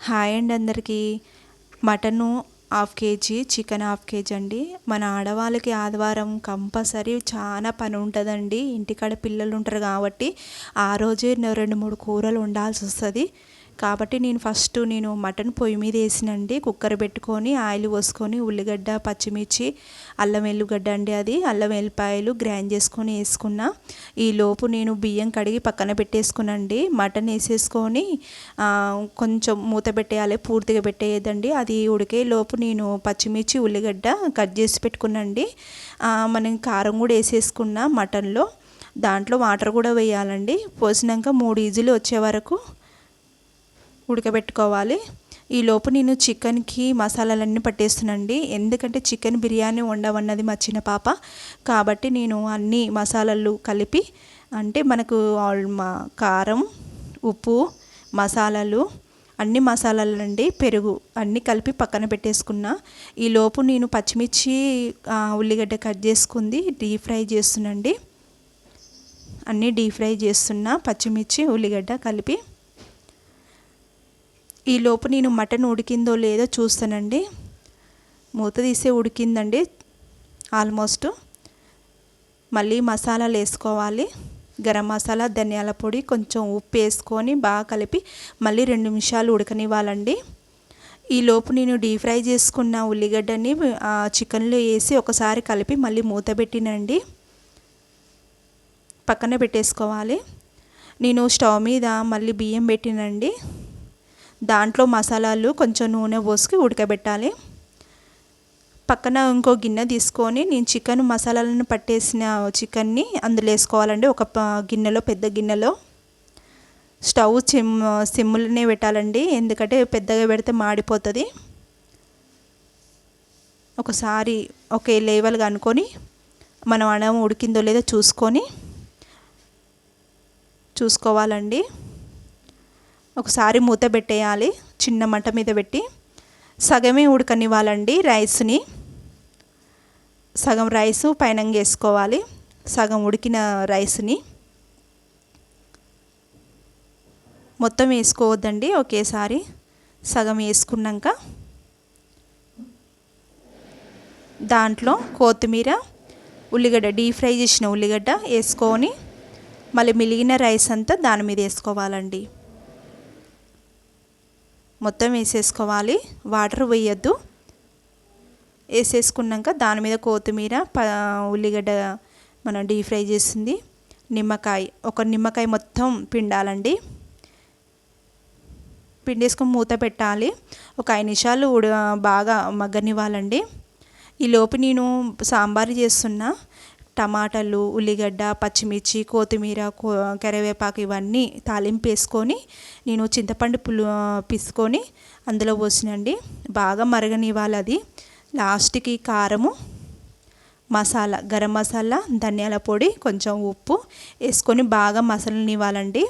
Hi అండి అందరికీ. Mutton half KG, chicken half KG అండి. మన ఆడవాళ్ళకి ఆదివారం కంపల్సరీ చాలా పని ఉంటుందండి. ఇంటికాడ పిల్లలు ఉంటారు కాబట్టి ఆ రోజే 2-3 కూరలు వండాల్సి వస్తుంది. కాబట్టి నేను మటన్ పొయ్యి మీద వేసినండి. కుక్కర్ పెట్టుకొని ఆయిల్ పోసుకొని ఉల్లిగడ్డ, పచ్చిమిర్చి, అల్లం వెల్లుగడ్డ అండి, అది అల్లం వెల్లిపాయలు గ్రైండ్ చేసుకొని వేసుకున్నా. ఈలోపు నేను బియ్యం కడిగి పక్కన పెట్టేసుకున్నాండి. మటన్ వేసేసుకొని కొంచెం మూత పెట్టేయాలి, పూర్తిగా పెట్టేయదండి. అది ఉడికే లోపు నేను పచ్చిమిర్చి, ఉల్లిగడ్డ కట్ చేసి పెట్టుకున్నాండి. మనం కారం కూడా వేసేసుకున్నా మటన్లో. దాంట్లో వాటర్ కూడా వేయాలండి. పోసినాక 3 విజిల్ వచ్చే వరకు ఉడకబెట్టుకోవాలి. ఈలోపు నేను చికెన్కి మసాలాలన్నీ పట్టేస్తున్నాండి. ఎందుకంటే చికెన్ బిర్యానీ వండమన్నది మా చిన్న పాప. కాబట్టి నేను అన్ని మసాలాలు కలిపి, అంటే మనకు కారం, ఉప్పు, మసాలాలు, అన్ని మసాలాలండి, పెరుగు అన్నీ కలిపి పక్కన పెట్టేసుకున్నా. ఈలోపు నేను పచ్చిమిర్చి, ఉల్లిగడ్డ కట్ చేసుకుంది డీప్ ఫ్రై చేస్తున్నాండి. అన్నీ డీప్ ఫ్రై చేస్తున్నా, పచ్చిమిర్చి ఉల్లిగడ్డ కలిపి. ఈలోపు నేను మటన్ ఉడికిందో లేదో చూస్తానండి. మూత తీసే ఉడికిందండి ఆల్మోస్ట్. మళ్ళీ మసాలాలు వేసుకోవాలి. గరం మసాలా, ధనియాల పొడి, కొంచెం ఉప్పు వేసుకొని బాగా కలిపి మళ్ళీ 2 నిమిషాలు ఉడకనివ్వాలండి. ఈలోపు నేను డీప్ ఫ్రై చేసుకున్న ఉల్లిగడ్డని చికెన్లో వేసి ఒకసారి కలిపి మళ్ళీ మూత పెట్టినండి. పక్కన పెట్టేసుకోవాలి. నేను స్టవ్ మీద మళ్ళీ బియ్యం పెట్టినండి. దాంట్లో మసాలాలు కొంచెం నూనె పోసుకొని ఉడకబెట్టాలి. పక్కన ఇంకో గిన్నె తీసుకొని నేను చికెన్ మసాలాలను పట్టేసిన చికెన్ని అందులో వేసుకోవాలండి. ఒక గిన్నెలో, పెద్ద గిన్నెలో. స్టవ్ సిమ్లోనే పెట్టాలండి, ఎందుకంటే పెద్దగా పెడితే మాడిపోతుంది. ఒకసారి ఒకే లెవెల్గా అనుకొని మనం అన్నం ఉడికిందో లేదో చూసుకోవాలండి. ఒకసారి మూత పెట్టేయాలి, చిన్న మంట మీద పెట్టి. సగమే ఉడకనివ్వాలండి రైస్ని. సగం రైసు పైన వేసుకోవాలి, సగం ఉడికిన రైస్ని. మొత్తం వేసుకోవద్దండి ఒకేసారి. సగం వేసుకున్నాక దాంట్లో కొత్తిమీర, ఉల్లిగడ్డ, డీప్ ఫ్రై చేసిన ఉల్లిగడ్డ వేసుకొని మళ్ళీ మిగిలిన రైస్ అంతా దాని మీద వేసుకోవాలండి. మొత్తం వేసేసుకోవాలి, వాటర్ వేయద్దు. వేసేసుకున్నాక దాని మీద కొత్తిమీర, ఉల్లిగడ్డ మనం డీప్ ఫ్రై చేసింది, నిమ్మకాయ, ఒక నిమ్మకాయ మొత్తం పిండాలండి. పిండేసుకొని మూత పెట్టాలి. ఒక 5 నిమిషాలు బాగా మగ్గనివ్వాలండి. ఈలోపు నేను సాంబార్ చేస్తున్నా. టమాటాలు, ఉల్లిగడ్డ, పచ్చిమిర్చి, కొత్తిమీర, కరివేపాకు ఇవన్నీ తాలింపు వేసుకొని నేను చింతపండు పిసుకొని అందులో పోసినండి. బాగా మరగనివ్వాలి అది. లాస్ట్కి కారము, మసాలా, గరం మసాలా, ధనియాల పొడి, కొంచెం ఉప్పు వేసుకొని బాగా మసలనివ్వాలండి.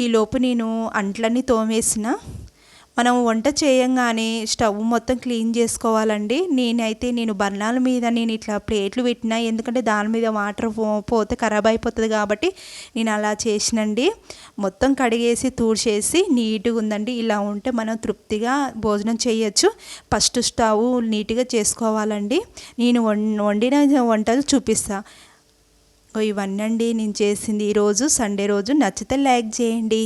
ఈలోపు నేను అంట్లన్నీ తోమేసిన. మనం వంట చేయంగానే స్టవ్ మొత్తం క్లీన్ చేసుకోవాలండి. నేను బర్నాల మీద ఇట్లా ప్లేట్లు పెట్టినా, ఎందుకంటే దాని మీద వాటర్ పోతే ఖరాబ్ అయిపోతుంది కాబట్టి నేను అలా చేసినండి. మొత్తం కడిగేసి తూడ్చేసి నీట్గా ఉందండి. ఇలా ఉంటే మనం తృప్తిగా భోజనం చేయొచ్చు. ఫస్ట్ స్టవ్ నీట్గా చేసుకోవాలండి. నేను వండిన వంటలు చూపిస్తా. ఇవన్నీ అండి నేను చేసింది ఈరోజు సండే రోజు. నచ్చితే లైక్ చేయండి.